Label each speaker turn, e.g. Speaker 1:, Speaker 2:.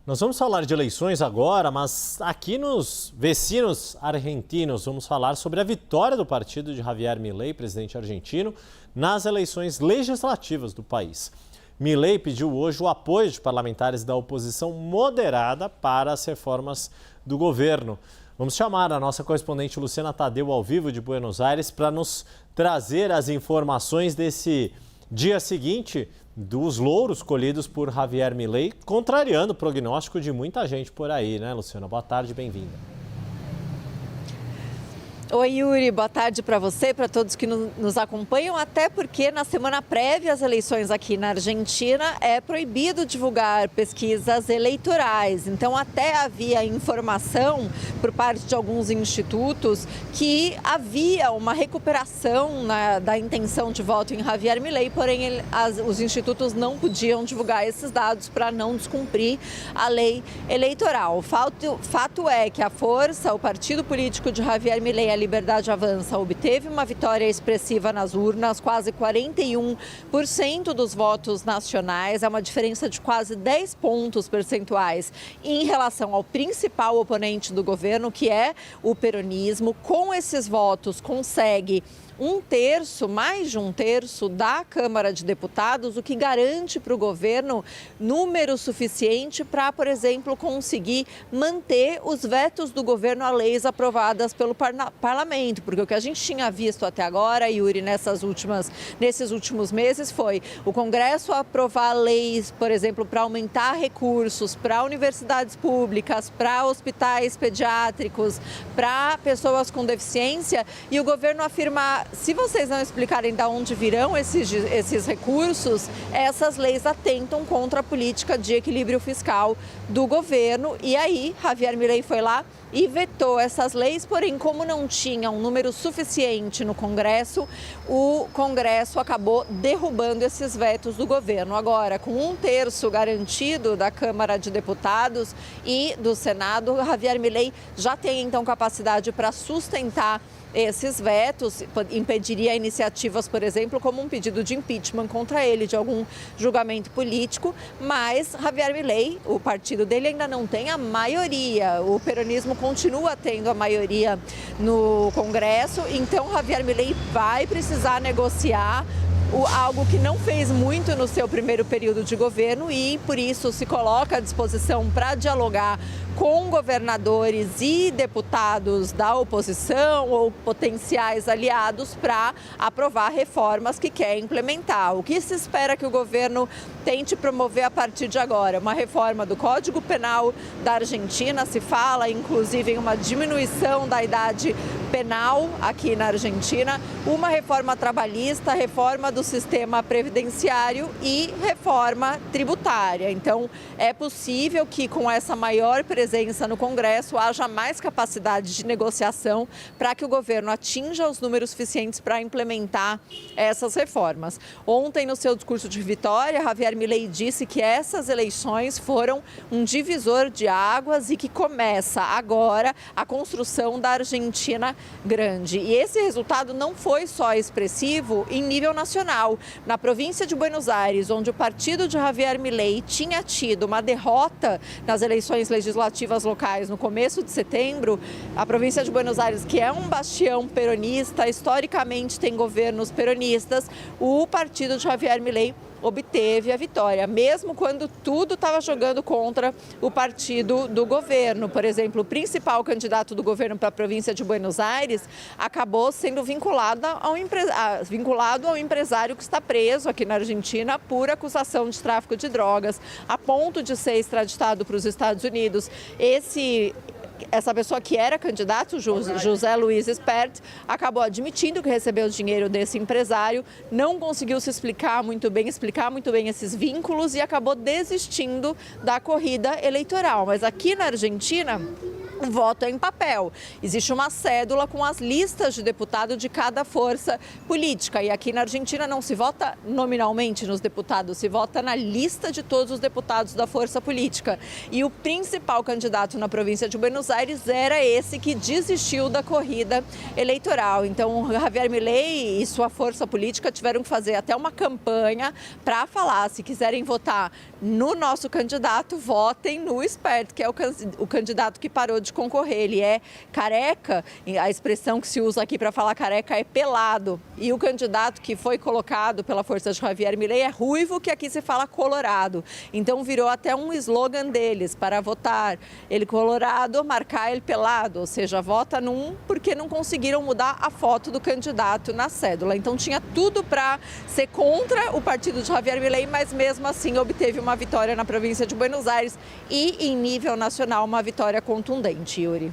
Speaker 1: Nós vamos falar de eleições agora, mas aqui nos vecinos argentinos vamos falar sobre a vitória do partido de Javier Milei, presidente argentino, nas eleições legislativas do país. Milei pediu hoje o apoio de parlamentares da oposição moderada para as reformas do governo. Vamos chamar a nossa correspondente Luciana Tadeu ao vivo de Buenos Aires para nos trazer as informações desse dia seguinte dos louros colhidos por Javier Milei, contrariando o prognóstico de muita gente por aí, né, Luciana? Boa tarde, bem-vinda.
Speaker 2: Oi, Yuri, boa tarde para você, para todos que nos acompanham, até porque na semana prévia às eleições aqui na Argentina é proibido divulgar pesquisas eleitorais. Então, até havia informação por parte de alguns institutos que havia uma recuperação da intenção de voto em Javier Milei, porém os institutos não podiam divulgar esses dados para não descumprir a lei eleitoral. Fato é que a força, o partido político de Javier Milei, a Liberdade Avança, obteve uma vitória expressiva nas urnas, quase 41% dos votos nacionais, é uma diferença de quase 10 pontos percentuais em relação ao principal oponente do governo, que é o peronismo. Com esses votos, consegue mais de um terço da Câmara de Deputados, o que garante para o governo número suficiente para, por exemplo, conseguir manter os vetos do governo a leis aprovadas pelo parlamento, porque o que a gente tinha visto até agora, Yuri, nesses últimos meses foi o Congresso aprovar leis, por exemplo, para aumentar recursos para universidades públicas, para hospitais pediátricos, para pessoas com deficiência, e o governo afirmar: se vocês não explicarem de onde virão esses recursos, essas leis atentam contra a política de equilíbrio fiscal do governo. E aí, Javier Milei foi lá e vetou essas leis, porém, como não tinha um número suficiente no Congresso, o Congresso acabou derrubando esses vetos do governo. Agora, com um terço garantido da Câmara de Deputados e do Senado, Javier Milei já tem, então, capacidade para sustentar esses vetos, impediria iniciativas, por exemplo, como um pedido de impeachment contra ele, de algum julgamento político, mas Javier Milei, o partido dele ainda não tem a maioria, o peronismo continua tendo a maioria no Congresso, então Javier Milei vai precisar negociar algo que não fez muito no seu primeiro período de governo e, por isso, se coloca à disposição para dialogar com governadores e deputados da oposição ou potenciais aliados para aprovar reformas que quer implementar. O que se espera que o governo tente promover a partir de agora? Uma reforma do Código Penal da Argentina, se fala inclusive em uma diminuição da idade penal aqui na Argentina, uma reforma trabalhista, reforma do sistema previdenciário e reforma tributária. Então, é possível que com essa maior presença no Congresso haja mais capacidade de negociação para que o governo atinja os números suficientes para implementar essas reformas. Ontem, no seu discurso de vitória, Javier Milei disse que essas eleições foram um divisor de águas e que começa agora a construção da Argentina grande. E esse resultado não foi só expressivo em nível nacional. Na província de Buenos Aires, onde o partido de Javier Milei tinha tido uma derrota nas eleições legislativas locais no começo de setembro, a província de Buenos Aires, que é um bastião peronista, historicamente tem governos peronistas, o partido de Javier Milei obteve a vitória, mesmo quando tudo estava jogando contra o partido do governo. Por exemplo, o principal candidato do governo para a província de Buenos Aires acabou sendo vinculado ao empresário que está preso aqui na Argentina por acusação de tráfico de drogas, a ponto de ser extraditado para os Estados Unidos. Essa pessoa que era candidato, José Luiz Espert, acabou admitindo que recebeu dinheiro desse empresário, não conseguiu explicar muito bem esses vínculos e acabou desistindo da corrida eleitoral. Mas aqui na Argentina, O voto é em papel. Existe uma cédula com as listas de deputado de cada força política. E aqui na Argentina não se vota nominalmente nos deputados, se vota na lista de todos os deputados da força política. E o principal candidato na província de Buenos Aires era esse que desistiu da corrida eleitoral. Então, Javier Milei e sua força política tiveram que fazer até uma campanha para falar: se quiserem votar no nosso candidato, votem no Spert, que é o candidato que parou de concorrer. Ele é careca, a expressão que se usa aqui para falar careca é pelado. E o candidato que foi colocado pela força de Javier Milei é ruivo, que aqui se fala colorado. Então virou até um slogan deles: para votar ele colorado, marcar ele pelado. Ou seja, vota num, porque não conseguiram mudar a foto do candidato na cédula. Então tinha tudo para ser contra o partido de Javier Milei, mas mesmo assim obteve uma vitória na província de Buenos Aires e em nível nacional uma vitória contundente, Yuri.